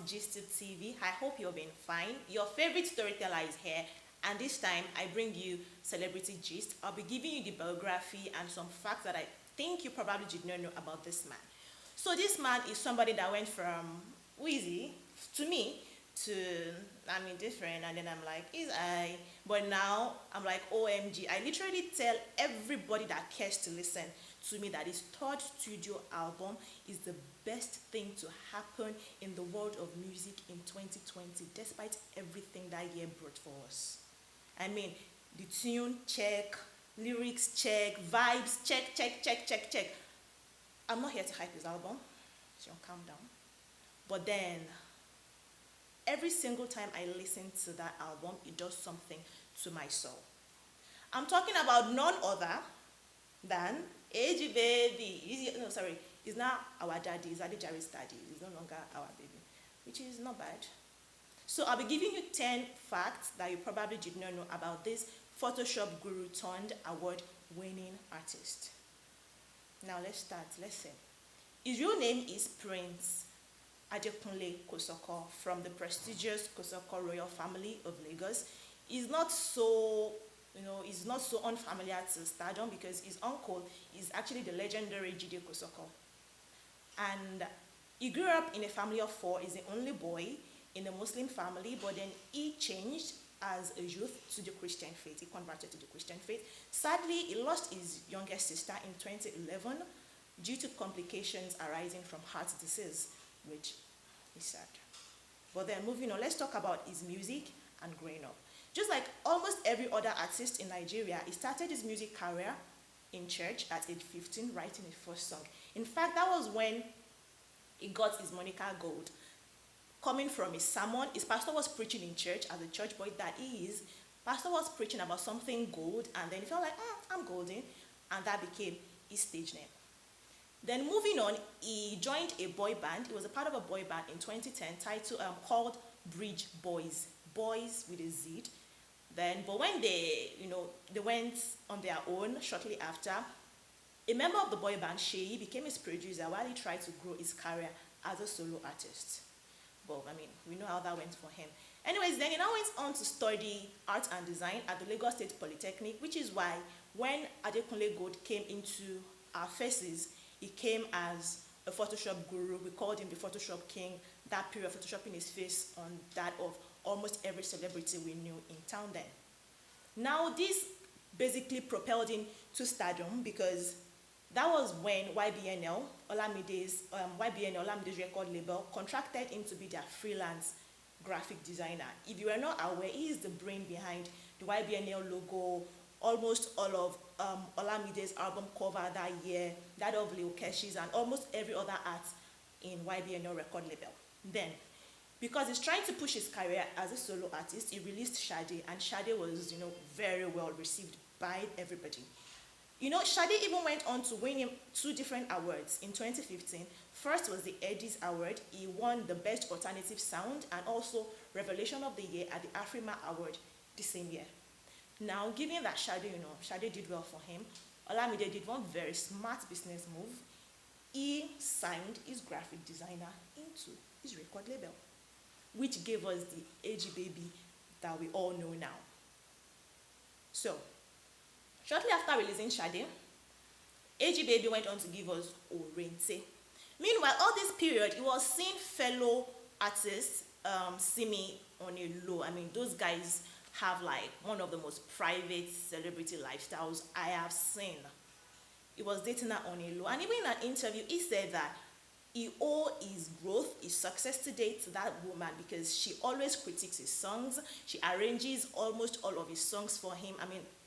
GISTUBE TV. I hope you're being fine. Your favorite storyteller is here, and this time I bring you Celebrity Gist. I'll be giving you the biography and some facts that I think you probably did not know about this man. So this man is somebody that went from Wheezy to me to, different, and then I'm like, is I? But now I'm like, OMG. I literally tell everybody that cares to listen to me that his third studio album is the best thing to happen in the world of music in 2020, despite everything that year brought for us. The tune, check, lyrics, check, vibes, check. I'm not here to hype his album, so calm down. But then, every single time I listen to that album, it does something to my soul. I'm talking about none other than AG Baby. He's now our daddy. He's Adejari's daddy. He's no longer our baby, which is not bad. So I'll be giving you 10 facts that you probably did not know about this Photoshop guru turned award-winning artist. Now let's start. Listen. His real name is Prince Adekunle Kosoko from the prestigious Kosoko royal family of Lagos. He's not so unfamiliar to stardom because his uncle is actually the legendary Jide Kosoko. And he grew up in a family of 4. He's the only boy in a Muslim family, but then he changed as a youth to the Christian faith. He converted to the Christian faith. Sadly, he lost his youngest sister in 2011 due to complications arising from heart disease, which is sad. But then moving on, let's talk about his music and growing up. Just like almost every other artist in Nigeria, he started his music career in church at age 15, writing his first song. In fact, that was when he got his moniker Gold. Coming from his sermon, his pastor was preaching in church as a church boy that he is. Pastor was preaching about something gold, and then he felt like, I'm golden, and that became his stage name. Then moving on, he joined a boy band. He was a part of a boy band in 2010 called Bridge Boys, Boys with a Z. But when they went on their own shortly after, a member of the boy band, Sheyi, became his producer while he tried to grow his career as a solo artist. Well, we know how that went for him. Anyways, then he now went on to study art and design at the Lagos State Polytechnic, which is why when Adekunle Gold came into our faces, he came as a Photoshop guru. We called him the Photoshop king. That period, photoshopping his face on that of almost every celebrity we knew in town then. Now, this basically propelled him to stardom because that was when YBNL, Olamide's record label, contracted him to be their freelance graphic designer. If you are not aware, he is the brain behind the YBNL logo, almost all of Olamide's album cover that year, that of Lil Keshi's, and almost every other art in YBNL record label. Then, because he's trying to push his career as a solo artist, he released Sade, and Sade was, very well received by everybody. Sade even went on to win him 2 different awards in 2015. First was the Eddies Award. He won the Best Alternative Sound and also Revelation of the Year at the Afrima Award the same year. Now, given that Sade did well for him, Olamide did one very smart business move. He signed his graphic designer into his record label, which gave us the AG Baby that we all know now. So, shortly after releasing Sade, AG Baby went on to give us Orente. Meanwhile, all this period, he was seeing fellow artists see me on a low. Those guys have like one of the most private celebrity lifestyles I have seen. He was dating her on a low. And even in an interview, he said that he owed his growth, his success to date to that woman because she always critiques his songs. She arranges almost all of his songs for him.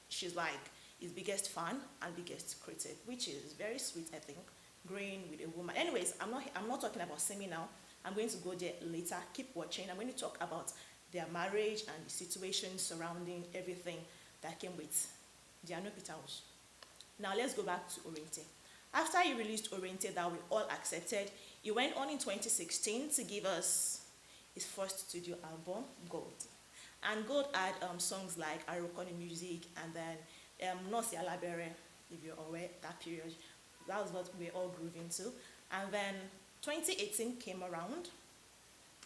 She's like his biggest fan and biggest critic, which is very sweet, I think, growing with a woman. Anyways, I'm not talking about Simi now. I'm going to go there later. Keep watching. I'm going to talk about their marriage and the situation surrounding everything that came with the Peter house. Now let's go back to Orente. After he released Orente that we all accepted, he went on in 2016 to give us his first studio album, Gold. And Gold had songs like Arokoni Music and then Nosi Alabere, if you're aware, that period. That was what we all grooved into. And then 2018 came around,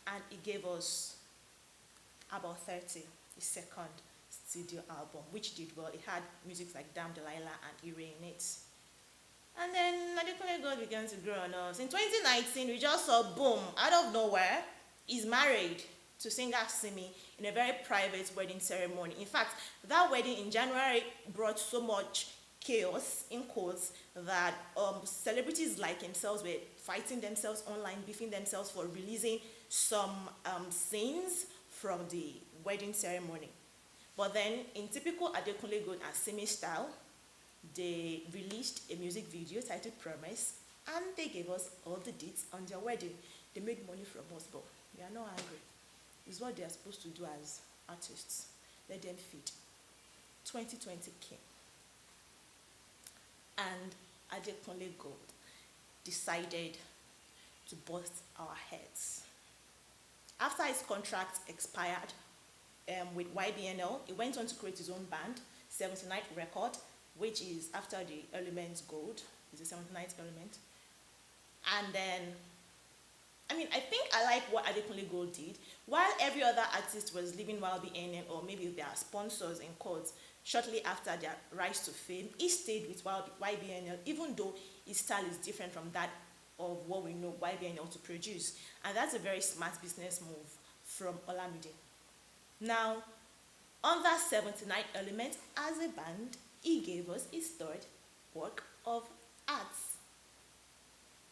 and he gave us About 30, his second studio album, which did well. It had music like Damn Delilah and Ire in it. And then Adekunle Gold began to grow on us. In 2019, we just saw, boom, out of nowhere, he's married to singer Simi in a very private wedding ceremony. In fact, that wedding in January brought so much chaos, in quotes, that celebrities like themselves were fighting themselves online, beefing themselves for releasing some scenes from the wedding ceremony. But then, in typical Adekunle Gold and Simi style, they released a music video titled Promise, and they gave us all the deets on their wedding. They made money from us, but we are not angry. It's what they are supposed to do as artists. Let them feed. 2020 came, and Adekunle Gold decided to bust our heads. After his contract expired with YBNL, he went on to create his own band, 79th Record, which is after the Elements Gold, is the 79th Element. And then, I think I like what Adekunle Gold did. While every other artist was leaving YBNL, or maybe their sponsors in quotes, shortly after their rise to fame, he stayed with YBNL, even though his style is different from that of what we know YBNL to produce. And that's a very smart business move from Olamide. Now, on that 79th Element, as a band, he gave us his third work of art,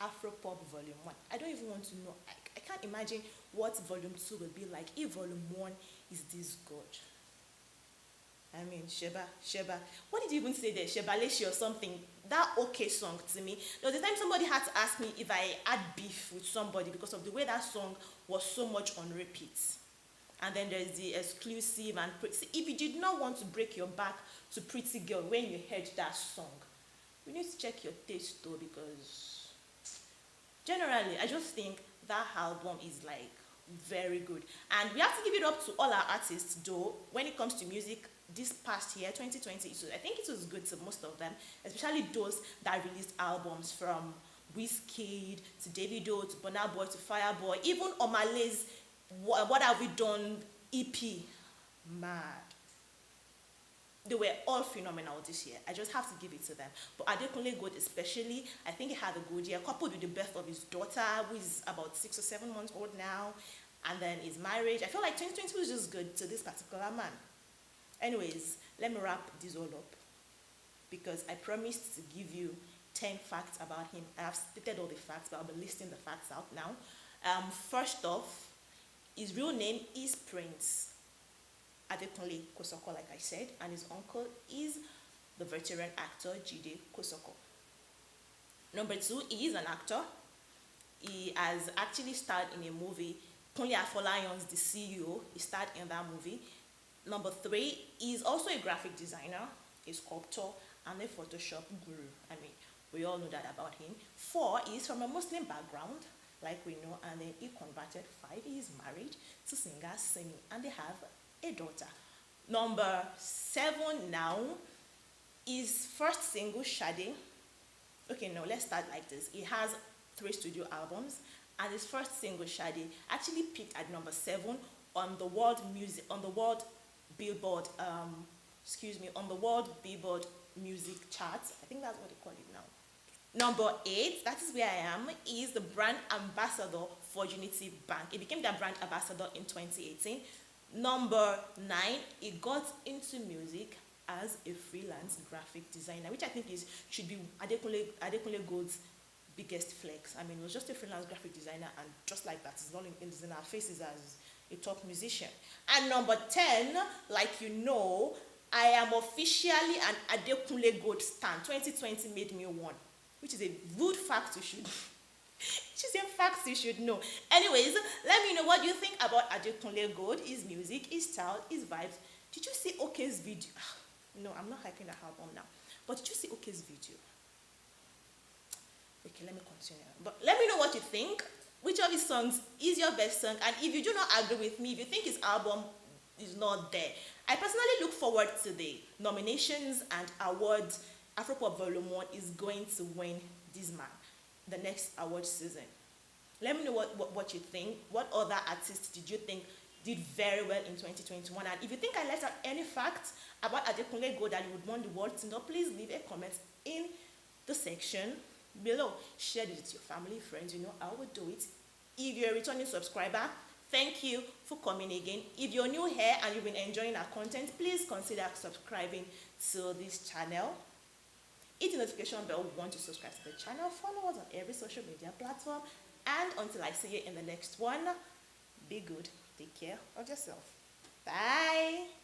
Afropop Volume 1. I don't even want to know. I can't imagine what Volume 2 will be like if Volume 1 is this good. Sheba. What did you even say there? Shebaleshi or something? That okay song to me. There was a time somebody had to ask me if I had beef with somebody because of the way that song was so much on repeat. And then there's the exclusive and pretty. If you did not want to break your back to Pretty Girl when you heard that song, you need to check your taste though, because generally I just think that album is like very good. And we have to give it up to all our artists though. When it comes to music, this past year, 2020, I think it was good to most of them, especially those that released albums, from Wizkid to Davido to Burna Boy to Fireboy, even Omale's What Have We Done EP. Mad. They were all phenomenal this year. I just have to give it to them. But Adekunle Gold especially, I think he had a good year, coupled with the birth of his daughter, who is about 6 or 7 months old now, and then his marriage. I feel like 2020 was just good to this particular man. Anyways, let me wrap this all up, because I promised to give you 10 facts about him. I have stated all the facts, but I'll be listing the facts out now. First off, his real name is Prince Adekunle Kosoko, like I said, and his uncle is the veteran actor Jide Kosoko. Number 2, he is an actor. He has actually starred in a movie, Kunle Afolayan's The CEO. He starred in that movie. Number 3, he is also a graphic designer, a sculptor, and a Photoshop guru. We all know that about him. 4, he is from a Muslim background, like we know, and then he converted. 5, he is married to singer Simi, and they have a daughter. Number 7 now, his first single, Shade. Okay, no, let's start like this. He has 3 studio albums, and his first single, Shade, actually peaked at number 7 on the world Billboard music charts. I think that's what they call it now. Number 8, that is where I am, is the brand ambassador for Unity Bank. He became their brand ambassador in 2018. Number 9, he got into music as a freelance graphic designer, which I think should be Adekunle Gold's biggest flex. It was just a freelance graphic designer, and just like that, it's not in our faces as a top musician. And number 10, like you know, I am officially an Adekunle Gold stan. 2020 made me one, which is a good fact you should you should know. Anyways, let me know what you think about Adekunle Gold, his music, his style, his vibes. Did you see Oke's video? No, I'm not hyping the album now. But did you see Oke's video? Okay, let me continue. But let me know what you think. Which of his songs is your best song? And if you do not agree with me, if you think his album is not there, I personally look forward to the nominations and awards. Afropop Volume 1 is going to win this man the next award season. Let me know what you think. What other artists did you think did very well in 2021? And if you think I left out any facts about Adekunle Gold that you would want the world to know, please leave a comment in the section below. Share it with your family, friends. You know, I will do it. If you're a returning subscriber, thank you for coming again. If you're new here and you've been enjoying our content, please consider subscribing to this channel. Hit the notification bell if you want to subscribe to the channel. Follow us on every social media platform. And until I see you in the next one, be good. Take care of yourself. Bye.